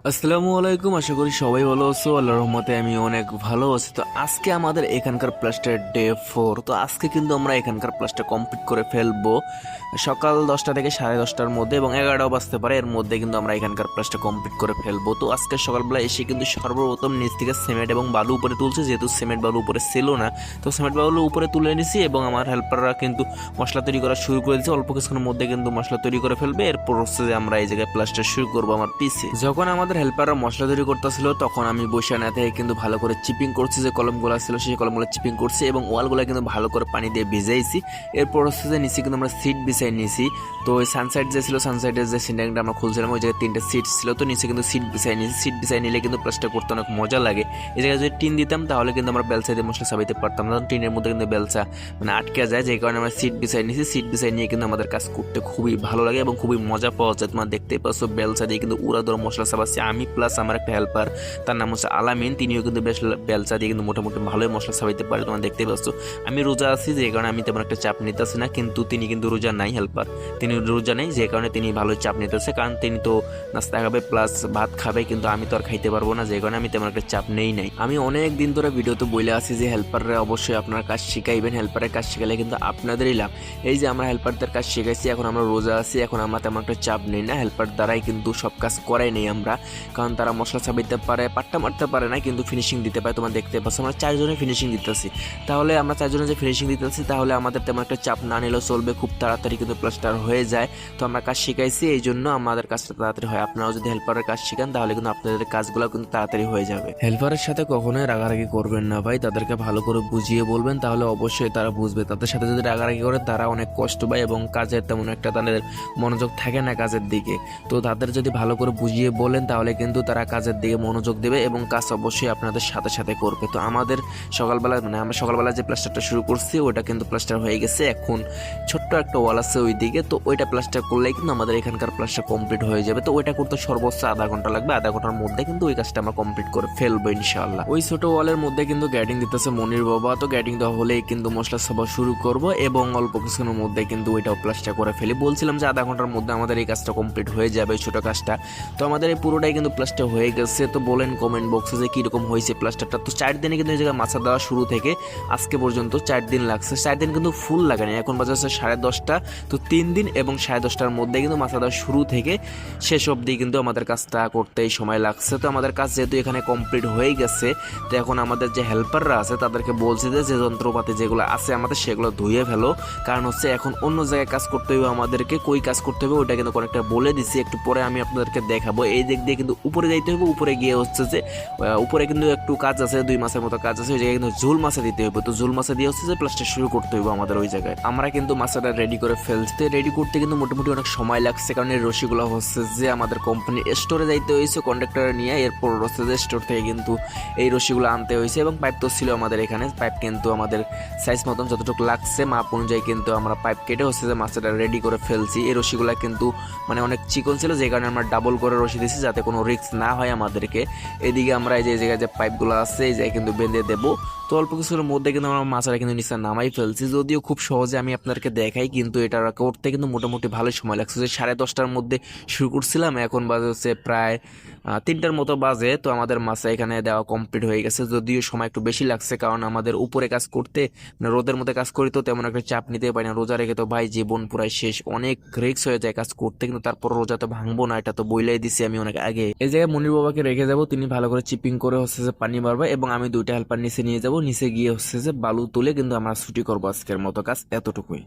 আসসালামু আলাইকুম, আশা করি সবাই ভালো আছো। আল্লাহর রহমতে আমি অনেক ভালো আছি। তো আজকে আমাদের এখানকার প্লাসটা ডে 4। তো আজকে কিন্তু আমরা এখানকার প্লাসটা কমপ্লিট করে ফেলবো সকাল 10টা থেকে 10:30টার মধ্যে, এবং 11টাও বাজতে পারে, এর মধ্যে কিন্তু আমরা এখানকার প্লাসটা কমপ্লিট করে ফেলবো। তো আজকে সকালবেলা এসে কিন্তু সর্বপ্রথম নিচ থেকে সিমেন্ট এবং বালু উপরে তুলছে, যেহেতু সিমেন্ট বালু উপরে ছিল না। তো সিমেন্ট বালু উপরে তুলে নিছি এবং আমার হেল্পাররা কিন্তু মশলা তৈরি করা শুরু করে দিয়েছে। অল্প কিছুক্ষণের মধ্যে কিন্তু মশলা তৈরি করে ফেলবে। এরপর হচ্ছে যে আমরা এই জায়গায় প্লাসটা শুরু করবো আমার পিসে। যখন আমাদের হেল্পাররা মশলা তৈরি করতেছিল তখন আমি বসে না থেকে কিন্তু ভালো করে চিপিং করছি, যে কলমগুলো ছিল সেই কলমগুলো চিপিং করছি এবং ওয়ালগুলো কিন্তু ভালো করে পানি দিয়ে ভিজাইছি। এরপর হচ্ছে যে নিচে কিন্তু আমরা সিট বিছাই নিয়েছি। তো ওই সানসাইড যে ছিল, সানসাইডের যে সিন্ডাংটা আমরা খুলছিলাম ওই জায়গায় 3টা সিট ছিল, তো নিচে কিন্তু সিট বিছাই নিয়েছি। সিট বিছাই নিলে কিন্তু প্লাসটা করতে অনেক মজা লাগে। এই জায়গায় যদি টিন দিতাম তাহলে কিন্তু আমরা বেলচা দিয়ে মশলা চাবাইতে পারতাম না, টিনের মধ্যে কিন্তু বেলচা মানে আটকে যায়, যে কারণে আমরা সিট বিছাই নিয়েছি। সিট বিছাই নিয়ে কিন্তু আমাদের কাজ করতে খুবই ভালো লাগে এবং খুবই মজা পাওয়া যায়। তোমার দেখতেই পাচ্ছ বেলচা দিয়ে কিন্তু উড়াদৌড় মশলা চাবাচ্ছি আমি, প্লাস আমার একটা হেল্পার, তার নাম হচ্ছে আলামিন, তিনিও কিন্তু বেশ বেলচা দিয়ে কিন্তু মোটামুটি ভালোই মশলা চাবাইতে পারে। তোমার দেখতেই পাচ্ছ আমি রোজা আছি, যে কারণে আমি তেমন একটা চাপ নিতেছি না, কিন্তু তিনি কিন্তু রোজা নাই, হেল্পার তিনি রোজা নেই, যে কারণে তিনি ভালোই চাপ নিতেছে, কারণ তিনি তো নাস্তা খাবে প্লাস ভাত খাবে, কিন্তু আমি তো আর খাইতে পারবো না, যে কারণে আমি তেমন একটা চাপ নেই নাই। আমি অনেক দিন ধরে ভিডিওতে বলে আছি যে হেল্পাররা অবশ্যই আপনার কাজ শিখাইবেন, হেল্পারের কাজ শিখালে কিন্তু আপনাদেরই লাভ। এই যে আমরা হেল্পারদের কাজ শিখাইছি, এখন আমরা রোজা আছি, এখন আমরা তেমন একটা চাপ নেই না, হেল্পার দ্বারাই কিন্তু সব কাজ করাই নেই আমরা, কারণ তারা মশলা চাবাইতে পারে, পাট্টা মারতে পারে না, কিন্তু ফিনিশিং দিতে পারে। তোমার দেখতে পাচ্ছ আমরা 4জনে ফিনিশিং দিতেছি, তাহলে আমরা 4জনে যে ফিনিশিং দিতেছি তাহলে আমাদের তেমন একটা চাপ না নিলেও চলবে, খুব তাড়াতাড়ি কিন্তু প্লাস্টার হয়ে যায়। তো আমরা কাজ শিখাইছি, এই জন্য আমাদের কাজটা তাড়াতাড়ি হয়। আপনারাও যদি হেল্পারের কাজ শিখান তাহলে কিন্তু আপনাদের কাজগুলো কিন্তু তাড়াতাড়ি হয়ে যাবে। হেল্পারের সাথে কখনোই রাগারাগি করবেন না ভাই, তাদেরকে ভালো করে বুঝিয়ে বলবেন, তাহলে অবশ্যই তারা বুঝবে। তাদের সাথে যদি রাগারাগি করে তারা অনেক কষ্ট পায় এবং কাজের তেমন একটা তাদের মনোযোগ থাকে না কাজের দিকে। তো তাদের যদি ভালো করে বুঝিয়ে বলেন তাহলে কিন্তু তারা কাজের দিকে মনোযোগ দেবে এবং কাজ অবশ্যই আপনাদের সাথে সাথে করবে। তো আমাদের সকালবেলা আমরা সকালবেলা যে প্লাস্টারটা শুরু করছি ওটা কিন্তু প্লাস্টার হয়ে গেছে। এখন ছোট্ট একটা ওয়াল আছে ওই দিকে, তো ওইটা প্লাস্টার করলেই কিন্তু আমাদের এখানকার প্লাস্টার কমপ্লিট হয়ে যাবে। তো ওইটা করতে সর্বোচ্চ আধা ঘন্টা লাগবে, আধা ঘন্টার মধ্যে কিন্তু ওই কাজটা আমরা কমপ্লিট করে ফেলবো ইনশাআল্লাহ। ওই ছোট ওয়ালের মধ্যে কিন্তু গ্যাটিং দিতেছে মনির বাবা, তো গ্যাটিং দেওয়া হলেই কিন্তু মশলা সবা শুরু করব এবং অল্প কিছুক্ষণের মধ্যে কিন্তু ওইটাও প্লাস্টার করে ফেলি। বলছিলাম যে আধা ঘন্টার মধ্যে আমাদের এই কাজটা কমপ্লিট হয়ে যাবে, ছোট কাজটা। তো আমাদের এই পুরোটাই কিন্তু প্লাস্টার হয়ে গেছে। তো বলেন কমেন্ট বক্সে যে কীরকম হয়েছে প্লাস্টারটা। তো 4 দিনে কিন্তু এই জায়গায় মাছা দেওয়া শুরু থেকে আজকে পর্যন্ত 4 দিন লাগছে। 4 দিন কিন্তু ফুল লাগানি, এখন বাজে হচ্ছে 10:30। তো 3 দিন এবং 10:30টার মধ্যে কিন্তু মাছা দেওয়া শুরু থেকে শেষ অবধি কিন্তু আমাদের কাজটা করতেই সময় লাগছে। তো আমাদের কাজ যেহেতু এখানে কমপ্লিট হয়ে গেছে, তো এখন আমাদের যে হেল্পাররা আছে তাদেরকে বলছি যে যন্ত্রপাতি যেগুলো আছে আমাদের সেগুলো ধুয়ে ফেলো, কারণ হচ্ছে এখন অন্য জায়গায় কাজ করতে হবে আমাদেরকে। কই কাজ করতে হবে ওইটা কিন্তু অনেকটা বলে দিছি, একটু পরে আমি আপনাদেরকে দেখাবো। এই দিক দিয়ে কিন্তু উপরে যাইতে হবে, উপরে গিয়ে হচ্ছে যে উপরে কিন্তু একটু কাজ আছে, 2 মাসের মতো কাজ আছে, ওই জায়গায় কিন্তু ঝুল মাছা দিতে হবে। তো ঝুল মাছা দিয়ে হচ্ছে যে প্লাস্টার শুরু করতে হবে আমাদের ওই জায়গায়। আমরা কিন্তু মাছটা রেডি করে ফেলতে, রেডি করতে কিন্তু মোটামুটি অনেক সময় লাগছে, কারণ এই রশিগুলো হচ্ছে যে আমাদের কোম্পানির স্টোরে যাইতে হয়েছে কন্ট্রাক্টরে নিয়ে, এরপর হচ্ছে যে স্টোর থেকে কিন্তু এই রশিগুলো আনতে হয়েছে এবং পাইপ তো ছিল আমাদের এখানে। পাইপ কিন্তু আমাদের সাইজ মতন যতটুকু লাগছে মাপ অনুযায়ী কিন্তু আমরা পাইপ কেটে হচ্ছে যে মাছটা রেডি করে ফেলছি। এই রশিগুলো কিন্তু মানে অনেক চিকন ছিল, যে কারণে আমরা ডাবল করে রশি দিয়েছি যাতে কোনো রিস্ক না হয় আমাদেরকে। এদিকে আমরা এই যে জায়গায় যে পাইপগুলো আছে এই জায়গায় কিন্তু বেঁধে দেবো। তো অল্প কিছুর মধ্যে কিন্তু আমরা মাছটা কিন্তু নিচে নামাই ফেলছি, যদিও খুব সহজে আমি আপনাদেরকে দেখাই, কিন্তু এটা করতে কিন্তু মোটামুটি ভালো সময় লাগছে। যে 10:30টার মধ্যে শুরু করছিলাম, এখন বাজে হচ্ছে প্রায় 3টার মতো বাজে। তো আমাদের মাছ এখানে দেওয়া কমপ্লিট হয়ে গেছে, যদিও সময় একটু বেশি লাগছে, কারণ আমাদের উপরে কাজ করতে মানে রোদের মধ্যে কাজ করি, তো তেমন একটা চাপ নিতে পারি না। রোজা রেখে তো ভাই জীবন পুরাই শেষ, অনেক রিস্ক হয়ে যায় কাজ করতে, কিন্তু তারপর রোজা তো ভাঙবো না, এটা তো বইলাই দিছি আমি অনেক আগে। এই জায়গায় মনির বাবাকে রেখে যাবো, তিনি ভালো করে চিপিং করে হচ্ছে যে পানি মারবে এবং আমি 2টা হেল্পার নিচে নিয়ে যাবো, নিচে গিয়ে হচ্ছে যে বালু তুলে কিন্তু আমরা ছুটি করবো আজকের মতো কাজ এতটুকুই।